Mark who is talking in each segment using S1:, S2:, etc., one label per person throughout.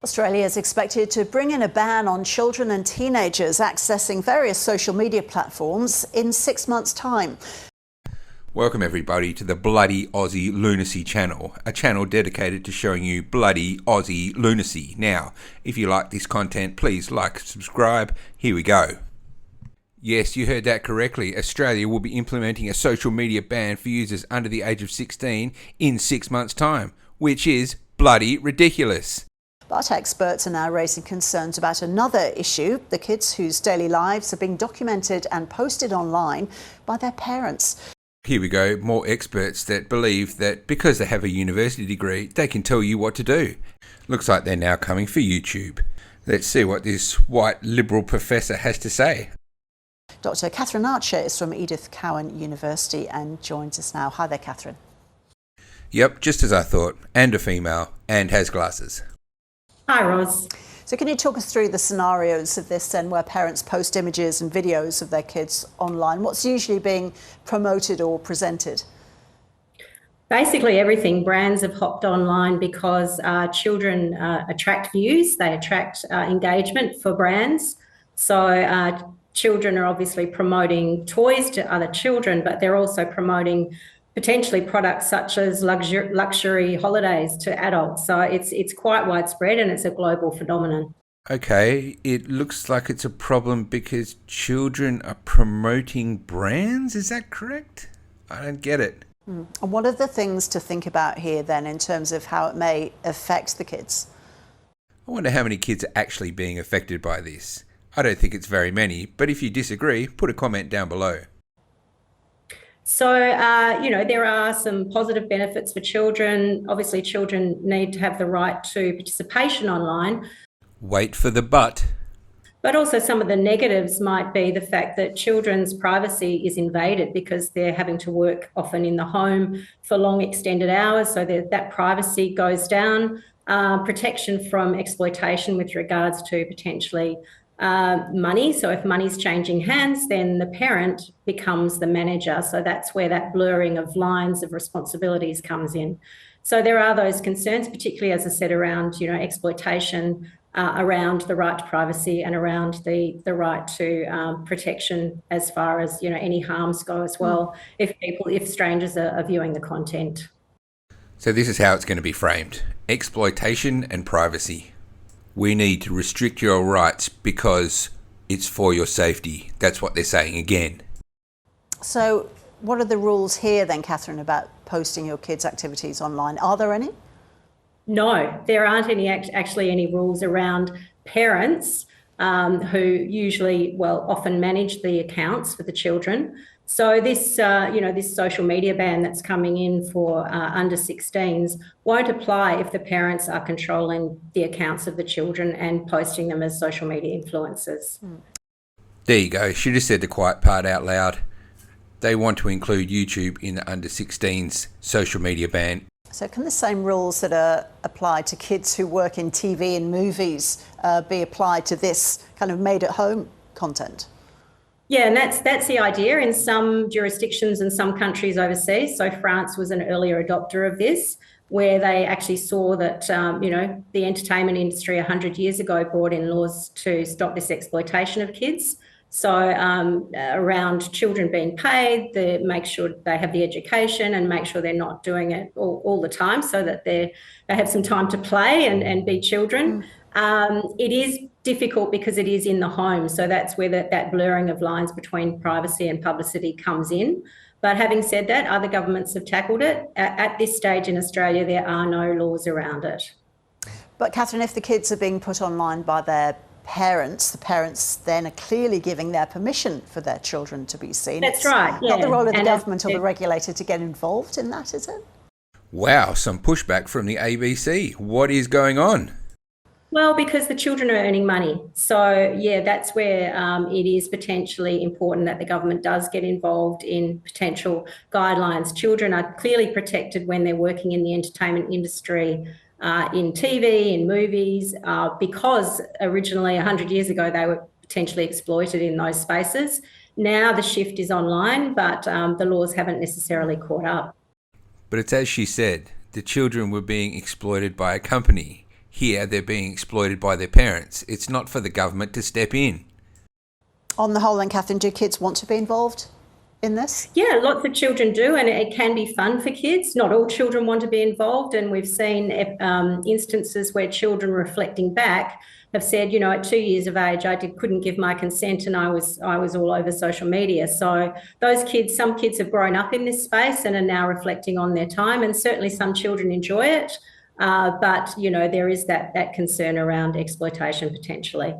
S1: Australia is expected to bring in a ban on children and teenagers accessing various social media platforms in 6 months' time.
S2: Welcome everybody to the Bloody Aussie Lunacy channel, a channel dedicated to showing you bloody Aussie lunacy. Now, if you like this content, please like, subscribe. Here we go. Yes, you heard that correctly. Australia will be implementing a social media ban for users under the age of 16 in 6 months' time, which is bloody ridiculous.
S1: But experts are now raising concerns about another issue, the kids whose daily lives are being documented and posted online by their parents.
S2: Here we go, more experts that believe that because they have a university degree, they can tell you what to do. Looks like they're now coming for YouTube. Let's see what this white liberal professor has to say.
S1: Dr. Catherine Archer is from Edith Cowan University and joins us now. Hi there, Catherine.
S2: Yep, just as I thought, and a female, and has glasses.
S3: Hi, Roz.
S1: So can you talk us through the scenarios of this then, where parents post images and videos of their kids online? What's usually being promoted or presented?
S3: Basically everything. Brands have hopped online because children attract views, they attract engagement for brands. So children are obviously promoting toys to other children, but they're also promoting potentially products such as luxury holidays to adults. So it's quite widespread and it's a global phenomenon.
S2: Okay, it looks like it's a problem because children are promoting brands, is that correct? I don't get it.
S1: And what are the things to think about here then in terms of how it may affect the kids?
S2: I wonder how many kids are actually being affected by this. I don't think it's very many, but if you disagree, put a comment down below.
S3: So, there are some positive benefits for children. Obviously, children need to have the right to participation online.
S2: Wait for the but.
S3: But also some of the negatives might be the fact that children's privacy is invaded because they're having to work often in the home for long extended hours. So that privacy goes down. Protection from exploitation with regards to potentially money. So if money's changing hands, then the parent becomes the manager. So that's where that blurring of lines of responsibilities comes in. So there are those concerns, particularly, as I said, around, exploitation, around the right to privacy and around the right to protection as far as, any harms go as well, if strangers are viewing the content.
S2: So this is how it's going to be framed. Exploitation and privacy. We need to restrict your rights because it's for your safety. That's what they're saying again.
S1: So what are the rules here then, Catherine, about posting your kids' activities online? Are there any? No,
S3: there aren't actually any rules around parents who usually, often manage the accounts for the children. So this, this social media ban that's coming in for under 16s won't apply if the parents are controlling the accounts of the children and posting them as social media influencers.
S2: There you go. Should have said the quiet part out loud. They want to include YouTube in the under 16s social media ban.
S1: So can the same rules that are applied to kids who work in TV and movies be applied to this kind of made-at-home content?
S3: Yeah, and that's the idea in some jurisdictions and some countries overseas. So France was an earlier adopter of this, where they actually saw that, the entertainment industry 100 years ago brought in laws to stop this exploitation of kids. So around children being paid, they make sure they have the education and make sure they're not doing it all the time, so that they have some time to play and be children. It is difficult because it is in the home. So that's where that blurring of lines between privacy and publicity comes in. But having said that, other governments have tackled it. At this stage in Australia, there are no laws around it.
S1: But Catherine, if the kids are being put online by their parents, the parents then are clearly giving their permission for their children to be seen.
S3: That's right. Yeah.
S1: Not the role of the government or the regulator to get involved in that, is it?
S2: Wow, some pushback from the ABC. What is going on?
S3: Well, because the children are earning money. So, that's where it is potentially important that the government does get involved in potential guidelines. Children are clearly protected when they're working in the entertainment industry, in TV, in movies, because originally 100 years ago they were potentially exploited in those spaces. Now the shift is online, but the laws haven't necessarily caught up.
S2: But it's as she said, the children were being exploited by a company. Here, they're being exploited by their parents. It's not for the government to step in.
S1: On the whole then, Catherine, do kids want to be involved in this?
S3: Yeah, lots of children do, and it can be fun for kids. Not all children want to be involved, and we've seen instances where children reflecting back have said, you know, at 2 years of age, couldn't give my consent, and I was all over social media. So those kids, some kids have grown up in this space and are now reflecting on their time, and certainly some children enjoy it. But you know, there is that concern around exploitation potentially.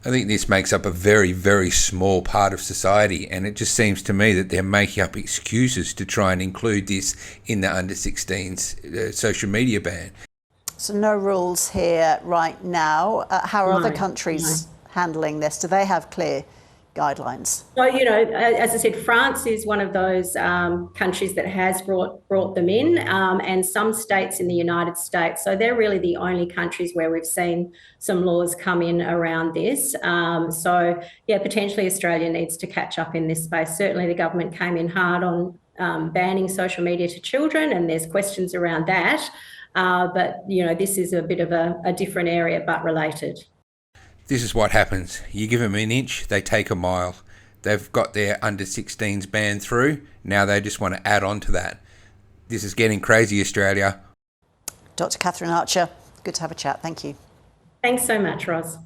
S2: I think this makes up a very, very small part of society, and it just seems to me that they're making up excuses to try and include this in the under-16s social media ban.
S1: So no rules here right now. How are other countries handling this? Do they have clear guidelines?
S3: So, you know, as I said, France is one of those countries that has brought them in, and some states in the United States. So they're really the only countries where we've seen some laws come in around this. So, yeah, potentially Australia needs to catch up in this space. Certainly the government came in hard on banning social media to children, and there's questions around that. But, you know, this is a bit of a different area, but related.
S2: This is what happens. You give them an inch, they take a mile. They've got their under-16s ban through. Now they just want to add on to that. This is getting crazy, Australia.
S1: Dr. Catherine Archer, good to have a chat. Thank you.
S3: Thanks so much, Roz.